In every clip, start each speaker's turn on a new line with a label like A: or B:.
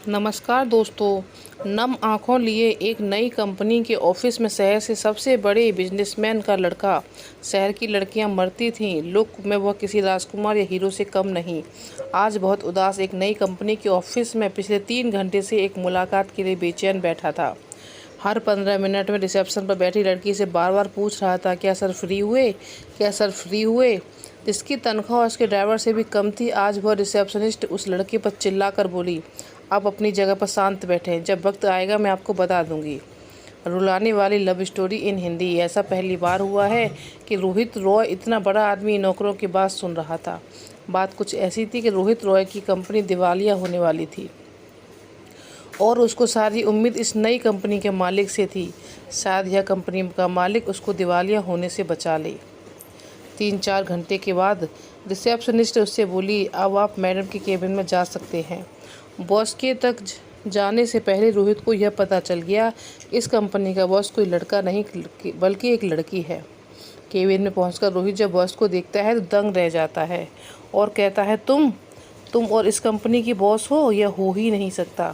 A: नमस्कार दोस्तों। नम आंखों लिए एक नई कंपनी के ऑफिस में शहर से सबसे बड़े बिजनेसमैन का लड़का। शहर की लड़कियां मरती थीं, लुक में वह किसी राजकुमार या हीरो से कम नहीं। आज बहुत उदास एक नई कंपनी के ऑफिस में पिछले 3 घंटे से एक मुलाकात के लिए बेचैन बैठा था। हर 15 मिनट में रिसेप्शन पर बैठी लड़की से बार बार पूछ रहा था, क्या सर फ्री हुए, क्या सर फ्री हुए। जिसकी तनख्वाह उसके ड्राइवर से भी कम थी, आज वह रिसेप्शनिस्ट उस लड़के पर चिल्लाकर बोली, आप अपनी जगह पर शांत बैठें, जब वक्त आएगा मैं आपको बता दूंगी। रुलाने वाली लव स्टोरी इन हिंदी। ऐसा पहली बार हुआ है कि रोहित रॉय इतना बड़ा आदमी नौकरों की बात सुन रहा था। बात कुछ ऐसी थी कि रोहित रॉय की कंपनी दिवालिया होने वाली थी और उसको सारी उम्मीद इस नई कंपनी के मालिक से थी। शायद यह कंपनी का मालिक उसको दिवालिया होने से बचा ले। 3-4 घंटे के बाद रिसेप्शनिस्ट उससे बोली, अब आप मैडम के केबिन में जा सकते हैं। बॉस के तक जाने से पहले रोहित को यह पता चल गया, इस कंपनी का बॉस कोई लड़का नहीं बल्कि एक लड़की है। केबिन में पहुंचकर रोहित जब बॉस को देखता है तो दंग रह जाता है और कहता है, तुम और इस कंपनी की बॉस हो? यह हो ही नहीं सकता।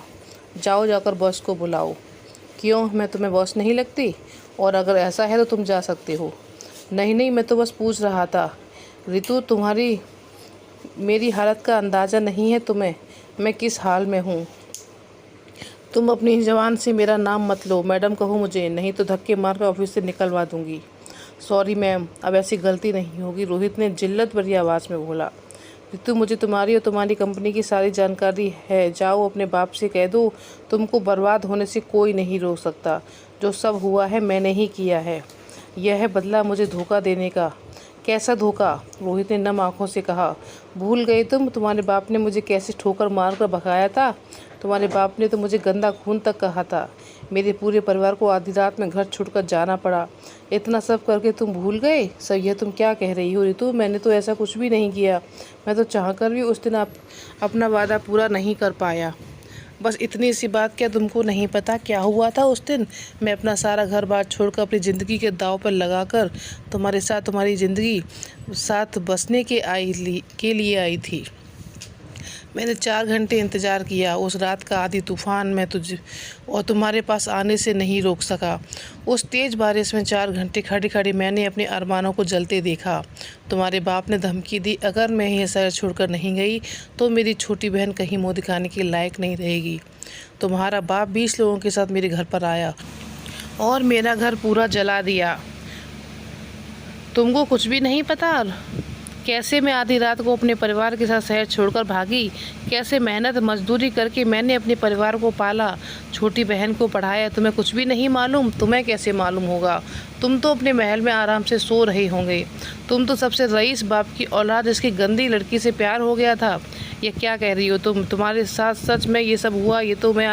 A: जाओ, जाकर बॉस को बुलाओ। क्यों, मैं तुम्हें बॉस नहीं लगती? और अगर ऐसा है तो तुम जा सकते हो। नहीं, मैं तो बस पूछ रहा था। रितु, तुम्हारी मेरी हालत का अंदाज़ा नहीं है तुम्हें, मैं किस हाल में हूँ। तुम अपनी ज़बान से मेरा नाम मत लो। मैडम कहो मुझे, नहीं तो धक्के मारकर ऑफिस से निकलवा दूंगी। सॉरी मैम, अब ऐसी गलती नहीं होगी, रोहित ने जिल्लत भरी आवाज़ में बोला। रितु, मुझे तुम्हारी और तुम्हारी कंपनी की सारी जानकारी है। जाओ अपने बाप से कह दो, तुमको बर्बाद होने से कोई नहीं रोक सकता। जो सब हुआ है मैंने ही किया है। यह है बदला मुझे धोखा देने का। कैसा धोखा? रोहित ने नम आंखों से कहा। भूल गए तुम्हारे बाप ने मुझे कैसे ठोकर मारकर भगाया था। तुम्हारे बाप ने तो मुझे गंदा खून तक कहा था। मेरे पूरे परिवार को आधी रात में घर छोड़कर जाना पड़ा। इतना सब करके तुम भूल गए? सर, यह तुम क्या कह रही हो रितु? मैंने तो ऐसा कुछ भी नहीं किया। मैं तो चाहकर भी उस दिन अपना वादा पूरा नहीं कर पाया। बस इतनी सी बात, क्या तुमको नहीं पता क्या हुआ था उस दिन? मैं अपना सारा घर बार छोड़कर अपनी ज़िंदगी के दांव पर लगाकर तुम्हारे साथ तुम्हारी ज़िंदगी साथ बसने के लिए आई थी। मैंने 4 घंटे इंतज़ार किया। उस रात का आधी तूफान मैं तुझे और तुम्हारे पास आने से नहीं रोक सका। उस तेज़ बारिश में 4 घंटे खड़ी खड़ी मैंने अपने अरमानों को जलते देखा। तुम्हारे बाप ने धमकी दी, अगर मैं यह शहर छोड़कर नहीं गई तो मेरी छोटी बहन कहीं मुँह दिखाने के लायक नहीं रहेगी। तुम्हारा बाप 20 लोगों के साथ मेरे घर पर आया और मेरा घर पूरा जला दिया। तुमको कुछ भी नहीं पता कैसे मैं आधी रात को अपने परिवार के साथ शहर छोड़कर भागी? कैसे मेहनत मजदूरी करके मैंने अपने परिवार को पाला, छोटी बहन को पढ़ाया? तुम्हें कुछ भी नहीं मालूम? तुम्हें कैसे मालूम होगा? तुम तो अपने महल में आराम से सो रहे होंगे। तुम तो सबसे रईस बाप की औलाद, इसकी गंदी लड़की से प्यार हो गया था। ये क्या कह रही हो तुम? तुम्हारे साथ सच में ये सब हुआ? ये तो मैं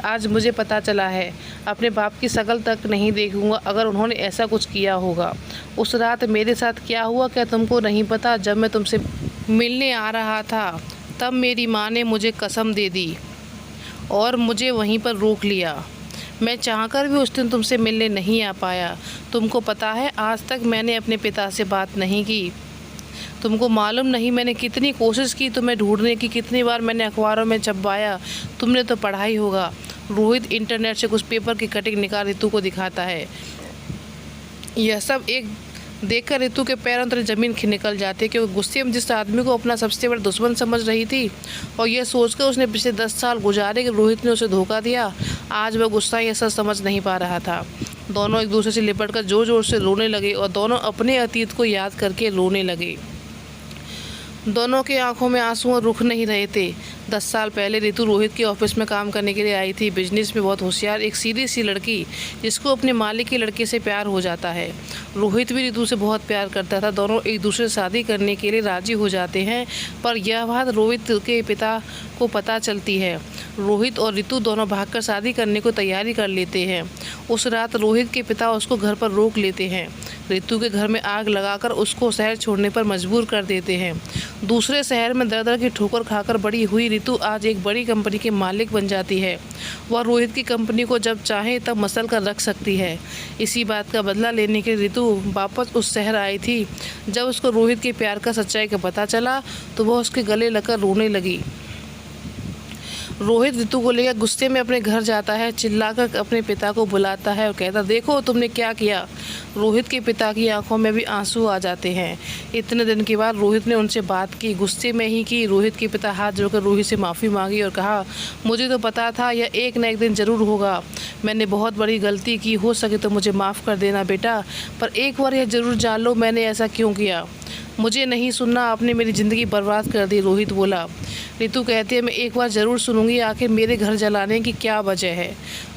A: आज मुझे पता चला है। अपने बाप की शक्ल तक नहीं देखूंगा अगर उन्होंने ऐसा कुछ किया होगा। उस रात मेरे साथ क्या हुआ क्या तुमको नहीं पता? जब मैं तुमसे मिलने आ रहा था तब मेरी माँ ने मुझे कसम दे दी और मुझे वहीं पर रोक लिया। मैं चाहकर भी उस दिन तुमसे मिलने नहीं आ पाया। तुमको पता है, आज तक मैंने अपने पिता से बात नहीं की। तुमको मालूम नहीं मैंने कितनी कोशिश की तुम्हें ढूंढने की, कितनी बार मैंने अखबारों में छपवाया। तुमने तो पढ़ा ही होगा। रोहित इंटरनेट से कुछ पेपर की कटिंग निकाल रितु को दिखाता है। यह सब एक देखकर रितु के पैरों तले जमीन निकल जाती है, क्योंकि गुस्से में जिस आदमी को अपना सबसे बड़ा दुश्मन समझ रही थी और यह सोचकर उसने पिछले 10 साल गुजारे कि रोहित ने उसे धोखा दिया, आज वह गुस्सा यह सब समझ नहीं पा रहा था। दोनों एक दूसरे से लिपटकर जोर जोर से रोने लगे और दोनों अपने अतीत को याद करके रोने लगे। दोनों की आंखों में आंसू रुक नहीं रहे थे। 10 साल पहले रितु रोहित के ऑफिस में काम करने के लिए आई थी। बिजनेस में बहुत होशियार, एक सीधी सी लड़की जिसको अपने मालिक के लड़के से प्यार हो जाता है। रोहित भी रितु से बहुत प्यार करता था। दोनों एक दूसरे से शादी करने के लिए राजी हो जाते हैं, पर यह बात रोहित के पिता को पता चलती है। रोहित और रितु दोनों भागकर शादी करने को तैयारी कर लेते हैं। उस रात रोहित के पिता उसको घर पर रोक लेते हैं। रितु के घर में आग लगाकर उसको शहर छोड़ने पर मजबूर कर देते हैं। दूसरे शहर में दर दर की ठोकर खाकर बड़ी हुई रितु आज एक बड़ी कंपनी के मालिक बन जाती है। वह रोहित की कंपनी को जब चाहे तब मसल कर रख सकती है। इसी बात का बदला लेने के लिए रितु वापस उस शहर आई थी। जब उसको रोहित के प्यार का सच्चाई का पता चला तो वह उसके गले लगकर रोने लगी। रोहित रितु को लेकर गुस्से में अपने घर जाता है, चिल्लाकर अपने पिता को बुलाता है और कहता, देखो तुमने क्या किया। रोहित के पिता की आंखों में भी आंसू आ जाते हैं। इतने दिन के बाद रोहित ने उनसे बात की, गुस्से में ही की। रोहित के पिता हाथ जोड़कर रोहित से माफ़ी मांगी और कहा, मुझे तो पता था यह एक न एक दिन ज़रूर होगा। मैंने बहुत बड़ी गलती की, हो सके तो मुझे माफ़ कर देना बेटा, पर एक बार यह ज़रूर जान लो मैंने ऐसा क्यों किया। मुझे नहीं सुनना, आपने मेरी ज़िंदगी बर्बाद कर दी। रोहित बोला। रितु कहती है, मैं एक बार ज़रूर सुनूंगी, आखिर मेरे घर जलाने की क्या वजह है।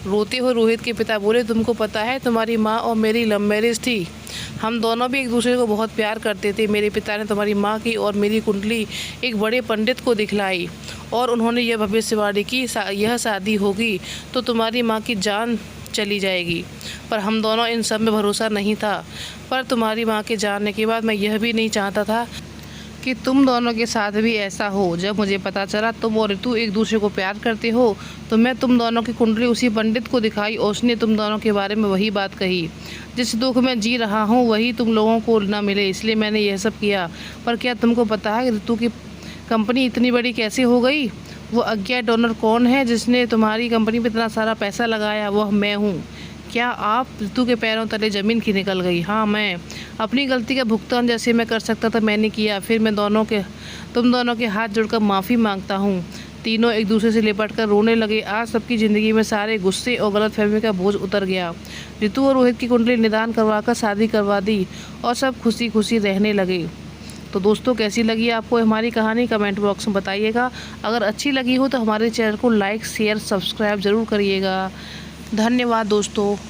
A: रोते हुए रोहित के पिता बोले, तुमको पता है तुम्हारी माँ और मेरी लव मैरिज थी। हम दोनों भी एक दूसरे को बहुत प्यार करते थे। मेरे पिता ने तुम्हारी माँ की और मेरी कुंडली एक बड़े पंडित को दिखलाई और उन्होंने यह भविष्यवाणी की, यह शादी होगी तो तुम्हारी माँ की जान चली जाएगी। पर हम दोनों इन सब में भरोसा नहीं था। पर तुम्हारी माँ के जानने के बाद मैं यह भी नहीं चाहता था कि तुम दोनों के साथ भी ऐसा हो। जब मुझे पता चला तुम और रितु एक दूसरे को प्यार करते हो तो मैं तुम दोनों की कुंडली उसी पंडित को दिखाई और उसने तुम दोनों के बारे में वही बात कही। जिस दुख में जी रहा हूँ वही तुम लोगों को ना मिले, इसलिए मैंने यह सब किया। पर क्या तुमको पता है रितु की कंपनी इतनी बड़ी कैसे हो गई? वो अज्ञात डोनर कौन है जिसने तुम्हारी कंपनी पर इतना सारा पैसा लगाया? वह मैं हूँ। क्या आप? रितु के पैरों तले ज़मीन की निकल गई। हाँ, मैं अपनी गलती का भुगतान जैसे मैं कर सकता था मैंने किया। फिर मैं तुम दोनों के हाथ जोड़कर माफ़ी मांगता हूँ। तीनों एक दूसरे से लिपट कर रोने लगे। आज सबकी ज़िंदगी में सारे गुस्से और गलतफहमी का बोझ उतर गया। रितु और रोहित की कुंडली निदान करवाकर शादी करवा दी और सब खुशी खुशी रहने लगे। तो दोस्तों, कैसी लगी आपको हमारी कहानी? कमेंट बॉक्स में बताइएगा। अगर अच्छी लगी हो तो हमारे चैनल को लाइक शेयर सब्सक्राइब ज़रूर करिएगा। धन्यवाद दोस्तों।